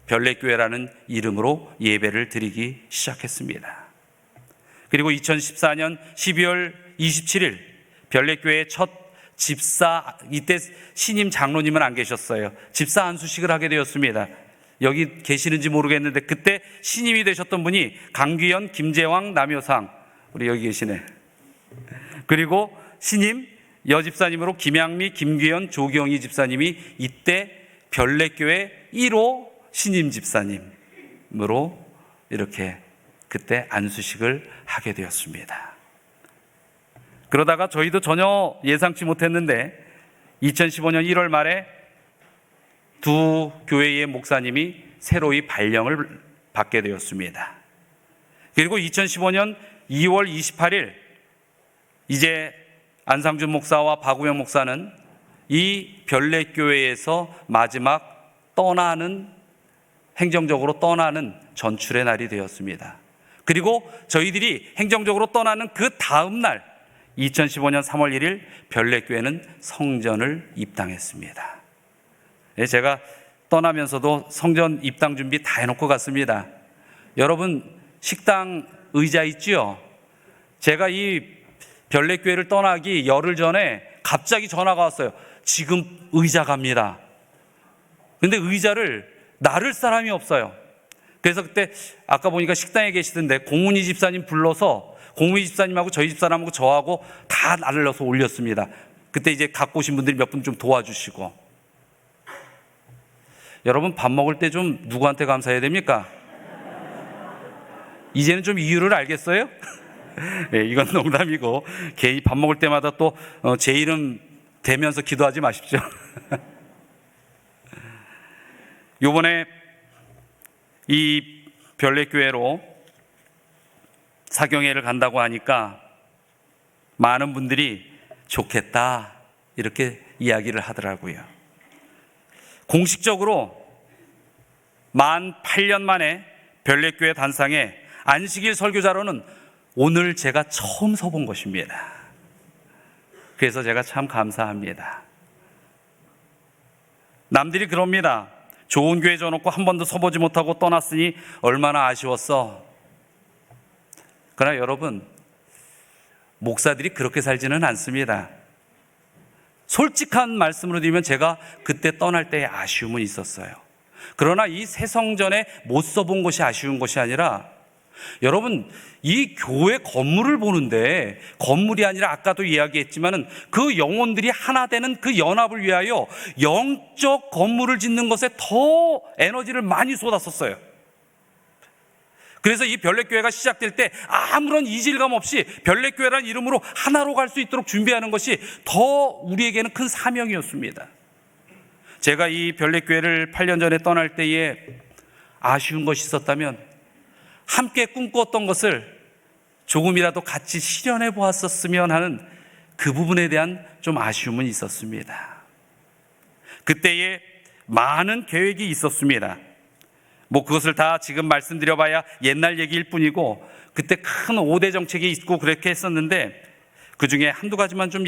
별내교회라는 이름으로 예배를 드리기 시작했습니다. 그리고 2014년 12월 27일 별내교회의 첫 집사, 이때 신임 장로님은 안 계셨어요. 집사 안수식을 하게 되었습니다. 여기 계시는지 모르겠는데 그때 신임이 되셨던 분이 강귀현, 김재왕, 남효상, 우리 여기 계시네. 그리고 신임 여집사님으로 김양미, 김귀현, 조경희 집사님이 이때 별내교회 1호 신임 집사님으로 이렇게 그때 안수식을 하게 되었습니다. 그러다가 저희도 전혀 예상치 못했는데 2015년 1월 말에 두 교회의 목사님이 새로이 발령을 받게 되었습니다. 그리고 2015년 2월 28일 이제 안상준 목사와 박우영 목사는 이 별내교회에서 마지막 행정적으로 떠나는 전출의 날이 되었습니다. 그리고 저희들이 행정적으로 떠나는 그 다음 날 2015년 3월 1일 별내교회는 성전을 입당했습니다. 제가 떠나면서도 성전 입당 준비 다 해놓고 갔습니다. 여러분 식당 의자 있지요? 제가 이 별내교회를 떠나기 열흘 전에 갑자기 전화가 왔어요. 지금 의자 갑니다. 근데 의자를 나를 사람이 없어요. 그래서 그때 아까 보니까 식당에 계시던데 공훈이 집사님 불러서 공훈이 집사님하고 저희 집사람하고 저하고 다 날려서 올렸습니다. 그때 이제 갖고 오신 분들이 몇 분 좀 도와주시고. 여러분, 밥 먹을 때 좀 누구한테 감사해야 됩니까? 이제는 좀 이유를 알겠어요? 네, 이건 농담이고, 개인 밥 먹을 때마다 또 제 이름 대면서 기도하지 마십시오. 요번에 이 별내교회로 사경회를 간다고 하니까 많은 분들이 좋겠다 이렇게 이야기를 하더라고요. 공식적으로 만 8년 만에 별내교회 단상에 안식일 설교자로는 오늘 제가 처음 서본 것입니다. 그래서 제가 참 감사합니다. 남들이 그럽니다. 좋은 교회 줘놓고 한 번도 서보지 못하고 떠났으니 얼마나 아쉬웠어. 그러나 여러분, 목사들이 그렇게 살지는 않습니다. 솔직한 말씀으로 드리면 제가 그때 떠날 때의 아쉬움은 있었어요. 그러나 이 새 성전에 못 써본 것이 아쉬운 것이 아니라, 여러분, 이 교회 건물을 보는데, 건물이 아니라 아까도 이야기했지만은 그 영혼들이 하나 되는 그 연합을 위하여 영적 건물을 짓는 것에 더 에너지를 많이 쏟았었어요. 그래서 이 별내교회가 시작될 때 아무런 이질감 없이 별내교회라는 이름으로 하나로 갈 수 있도록 준비하는 것이 더 우리에게는 큰 사명이었습니다. 제가 이 별내교회를 8년 전에 떠날 때에 아쉬운 것이 있었다면, 함께 꿈꿨던 것을 조금이라도 같이 실현해 보았었으면 하는 그 부분에 대한 좀 아쉬움은 있었습니다. 그때에 많은 계획이 있었습니다. 그것을 다 지금 말씀드려봐야 옛날 얘기일 뿐이고, 그때 큰 5대 정책이 있고 그렇게 했었는데, 그 중에 한두 가지만 좀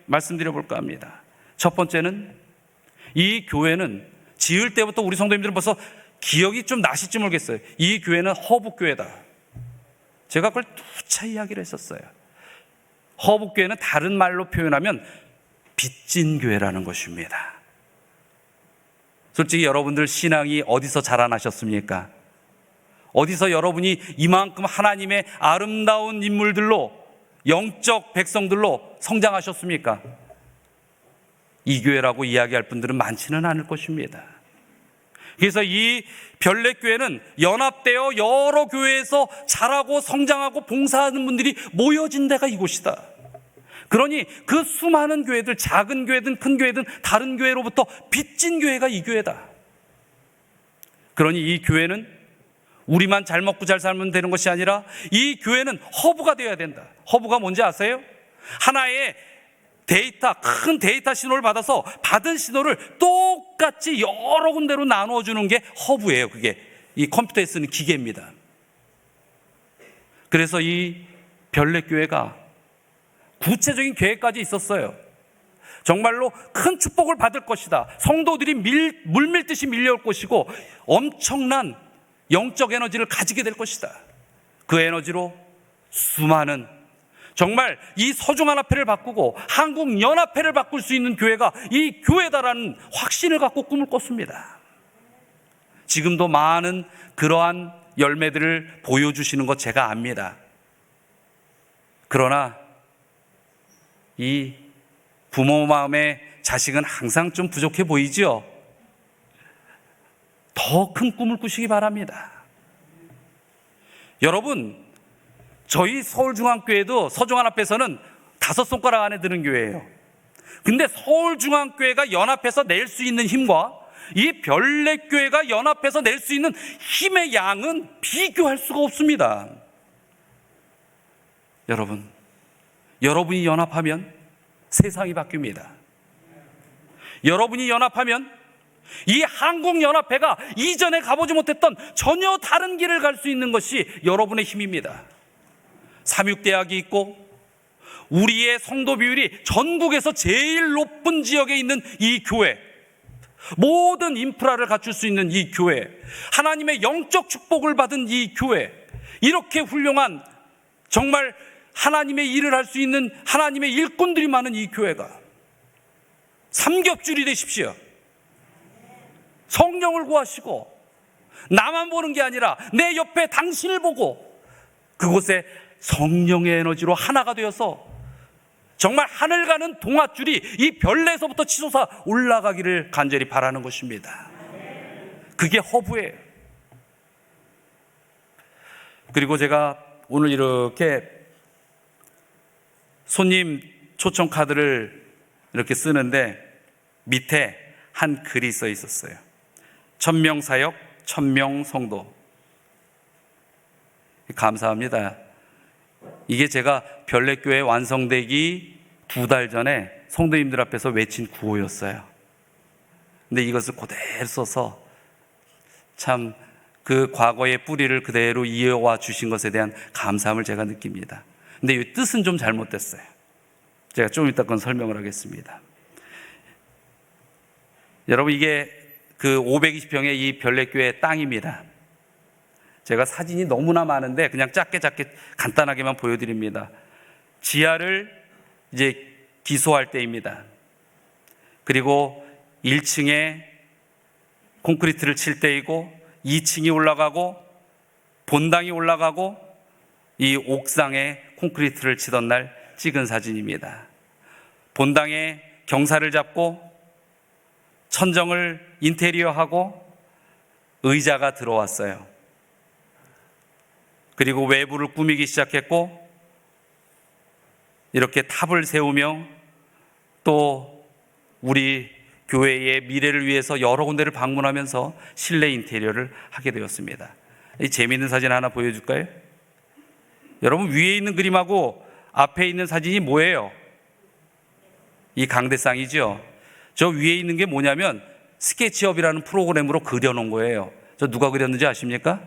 말씀드려 볼까 합니다. 첫 번째는, 이 교회는 지을 때부터 우리 성도님들은 벌써 기억이 좀 나실지 모르겠어요. 이 교회는 허북교회다. 제가 그걸 누차 이야기를 했었어요. 허북교회는 다른 말로 표현하면 빚진 교회라는 것입니다. 솔직히 여러분들 신앙이 어디서 자라나셨습니까? 어디서 여러분이 이만큼 하나님의 아름다운 인물들로, 영적 백성들로 성장하셨습니까? 이 교회라고 이야기할 분들은 많지는 않을 것입니다. 그래서 이 별내교회는 연합되어 여러 교회에서 자라고 성장하고 봉사하는 분들이 모여진 데가 이곳이다. 그러니 그 수많은 교회들, 작은 교회든 큰 교회든 다른 교회로부터 빚진 교회가 이 교회다. 그러니 이 교회는 우리만 잘 먹고 잘 살면 되는 것이 아니라 이 교회는 허브가 되어야 된다. 허브가 뭔지 아세요? 하나의 큰 데이터 신호를 받아서 받은 신호를 똑같이 여러 군데로 나누어 주는 게 허브예요. 그게 이 컴퓨터에 쓰는 기계입니다. 그래서 이 별내교회가 구체적인 계획까지 있었어요. 정말로 큰 축복을 받을 것이다. 성도들이 물밀듯이 밀려올 것이고 엄청난 영적 에너지를 가지게 될 것이다. 그 에너지로 수많은, 정말 이 서중연합회를 바꾸고 한국연합회를 바꿀 수 있는 교회가 이 교회다라는 확신을 갖고 꿈을 꿨습니다. 지금도 많은 그러한 열매들을 보여주시는 것 제가 압니다. 그러나 이 부모 마음에 자식은 항상 좀 부족해 보이죠? 더 큰 꿈을 꾸시기 바랍니다. 여러분, 저희 서울중앙교회도 서중연합회에서는 5손가락 안에 드는 교회예요. 근데 서울중앙교회가 연합해서 낼 수 있는 힘과 이 별내교회가 연합해서 낼 수 있는 힘의 양은 비교할 수가 없습니다. 여러분이 연합하면 세상이 바뀝니다. 여러분이 연합하면 이 한국연합회가 이전에 가보지 못했던 전혀 다른 길을 갈 수 있는 것이 여러분의 힘입니다. 삼육대학이 있고 우리의 성도 비율이 전국에서 제일 높은 지역에 있는 이 교회, 모든 인프라를 갖출 수 있는 이 교회, 하나님의 영적 축복을 받은 이 교회, 이렇게 훌륭한 정말 하나님의 일을 할 수 있는 하나님의 일꾼들이 많은 이 교회가 삼겹줄이 되십시오. 성령을 구하시고 나만 보는 게 아니라 내 옆에 당신을 보고 그곳에 성령의 에너지로 하나가 되어서 정말 하늘 가는 동아줄이 이 별내에서부터 치솟아 올라가기를 간절히 바라는 것입니다. 그게 허브예요. 그리고 제가 오늘 이렇게 손님 초청 카드를 이렇게 쓰는데 밑에 한 글이 써 있었어요. 1000명 사역, 1000명 성도. 감사합니다. 이게 제가 별내교회 완성되기 2달 전에 성도님들 앞에서 외친 구호였어요. 근데 이것을 그대로 써서 참 그 과거의 뿌리를 그대로 이어와 주신 것에 대한 감사함을 제가 느낍니다. 근데 이 뜻은 좀 잘못됐어요. 제가 좀 이따 건 설명을 하겠습니다. 여러분, 이게 그 520평의 이 별내교회 땅입니다. 제가 사진이 너무나 많은데 그냥 짧게 간단하게만 보여드립니다. 지하를 이제 기소할 때입니다. 그리고 1층에 콘크리트를 칠 때이고 2층이 올라가고 본당이 올라가고 이 옥상에 콘크리트를 치던 날 찍은 사진입니다. 본당에 경사를 잡고 천정을 인테리어하고 의자가 들어왔어요. 그리고 외부를 꾸미기 시작했고 이렇게 탑을 세우며 또 우리 교회의 미래를 위해서 여러 군데를 방문하면서 실내 인테리어를 하게 되었습니다. 이 재미있는 사진 하나 보여줄까요? 여러분, 위에 있는 그림하고 앞에 있는 사진이 뭐예요? 이 강대상이죠. 저 위에 있는 게 뭐냐면 스케치업이라는 프로그램으로 그려놓은 거예요. 저 누가 그렸는지 아십니까?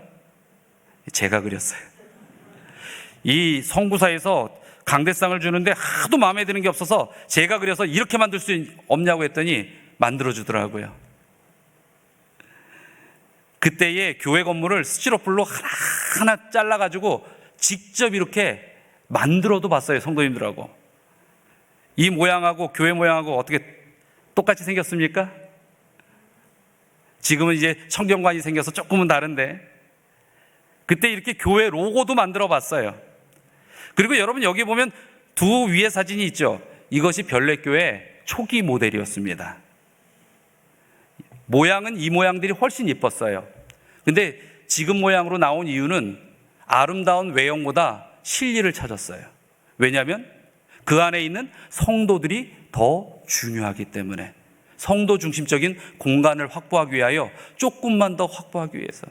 제가 그렸어요. 이 성구사에서 강대상을 주는데 하도 마음에 드는 게 없어서 제가 그려서 이렇게 만들 수 없냐고 했더니 만들어주더라고요. 그때의 교회 건물을 스티로폴로 하나하나 잘라가지고 직접 이렇게 만들어도 봤어요. 성도님들하고. 이 모양하고 교회 모양하고 어떻게 똑같이 생겼습니까? 지금은 이제 청경관이 생겨서 조금은 다른데 그때 이렇게 교회 로고도 만들어 봤어요. 그리고 여러분, 여기 보면 두 위에 사진이 있죠. 이것이 별내교회 초기 모델이었습니다. 모양은 이 모양들이 훨씬 이뻤어요. 근데 지금 모양으로 나온 이유는 아름다운 외형보다 실리를 찾았어요. 왜냐하면 그 안에 있는 성도들이 더 중요하기 때문에, 성도 중심적인 공간을 확보하기 위하여 조금만 더 확보하기 위해서.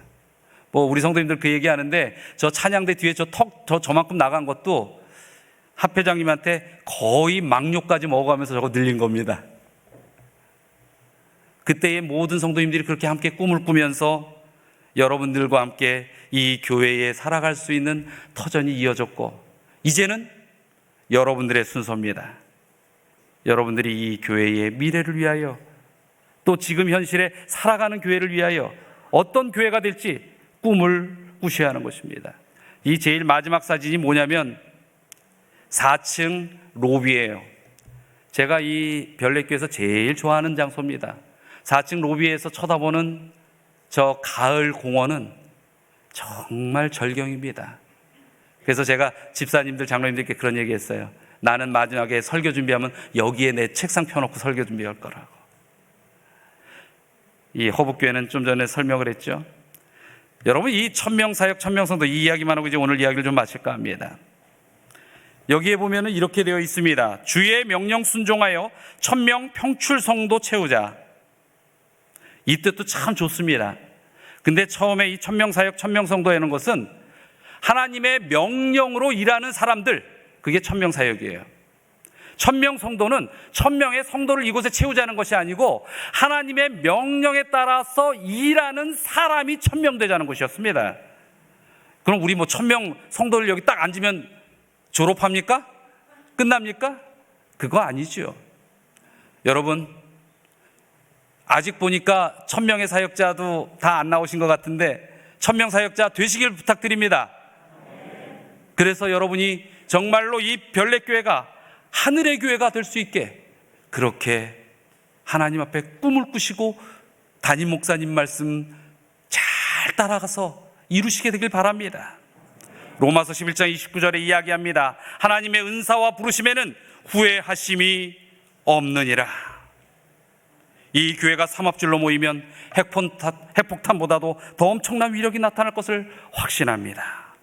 우리 성도님들 그 얘기하는데 저 찬양대 뒤에 저만큼 나간 것도 합회장님한테 거의 망료까지 먹어가면서 저거 늘린 겁니다. 그때의 모든 성도님들이 그렇게 함께 꿈을 꾸면서 여러분들과 함께 이 교회에 살아갈 수 있는 터전이 이어졌고, 이제는 여러분들의 순서입니다. 여러분들이 이 교회의 미래를 위하여, 또 지금 현실에 살아가는 교회를 위하여 어떤 교회가 될지 꿈을 꾸셔야 하는 것입니다. 이 제일 마지막 사진이 뭐냐면 4층 로비예요. 제가 이 별내교회에서 제일 좋아하는 장소입니다. 4층 로비에서 쳐다보는 저 가을 공원은 정말 절경입니다. 그래서 제가 집사님들, 장로님들께 그런 얘기 했어요. 나는 마지막에 설교 준비하면 여기에 내 책상 펴놓고 설교 준비할 거라고. 이 허북교회는 좀 전에 설명을 했죠. 여러분, 이 1000명 사역, 1000명 성도, 이 이야기만 하고 이제 오늘 이야기를 좀 마칠까 합니다. 여기에 보면은 이렇게 되어 있습니다. 주의 명령 순종하여 1000명 평출 성도 채우자. 이 뜻도 참 좋습니다. 근데 처음에 이 1000명 사역, 1000명 성도라는 것은 하나님의 명령으로 일하는 사람들, 그게 1000명 사역이에요. 1000명 성도는 1000명의 성도를 이곳에 채우자는 것이 아니고 하나님의 명령에 따라서 일하는 사람이 1000명 되자는 것이었습니다. 그럼 우리 1000명 성도를 여기 딱 앉으면 졸업합니까? 끝납니까? 그거 아니죠. 여러분, 아직 보니까 1000명의 사역자도 다 안 나오신 것 같은데 1000명 사역자 되시길 부탁드립니다. 그래서 여러분이 정말로 이 별내교회가 하늘의 교회가 될 수 있게 그렇게 하나님 앞에 꿈을 꾸시고 담임 목사님 말씀 잘 따라가서 이루시게 되길 바랍니다. 로마서 11장 29절에 이야기합니다. 하나님의 은사와 부르심에는 후회하심이 없느니라. 이 교회가 삼합줄로 모이면 핵폭탄보다도 더 엄청난 위력이 나타날 것을 확신합니다.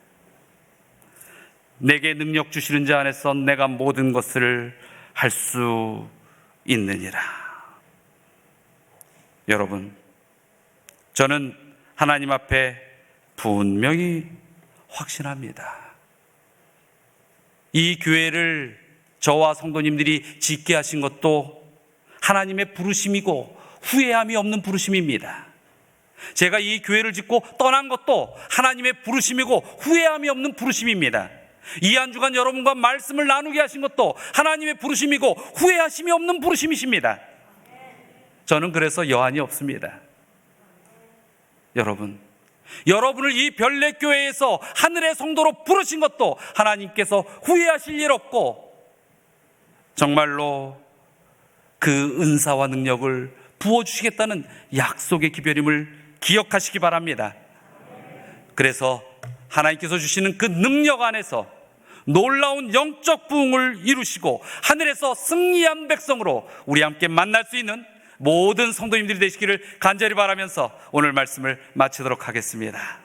내게 능력 주시는 자 안에서 내가 모든 것을 할 수 있느니라. 여러분, 저는 하나님 앞에 분명히 확신합니다. 이 교회를 저와 성도님들이 짓게 하신 것도 하나님의 부르심이고 후회함이 없는 부르심입니다. 제가 이 교회를 짓고 떠난 것도 하나님의 부르심이고 후회함이 없는 부르심입니다. 이 한 주간 여러분과 말씀을 나누게 하신 것도 하나님의 부르심이고 후회하심이 없는 부르심이십니다. 저는 그래서 여한이 없습니다. 여러분을 이 별내교회에서 하늘의 성도로 부르신 것도 하나님께서 후회하실 일 없고 정말로 그 은사와 능력을 부어주시겠다는 약속의 기별임을 기억하시기 바랍니다. 그래서 하나님께서 주시는 그 능력 안에서 놀라운 영적 부흥을 이루시고 하늘에서 승리한 백성으로 우리 함께 만날 수 있는 모든 성도님들이 되시기를 간절히 바라면서 오늘 말씀을 마치도록 하겠습니다.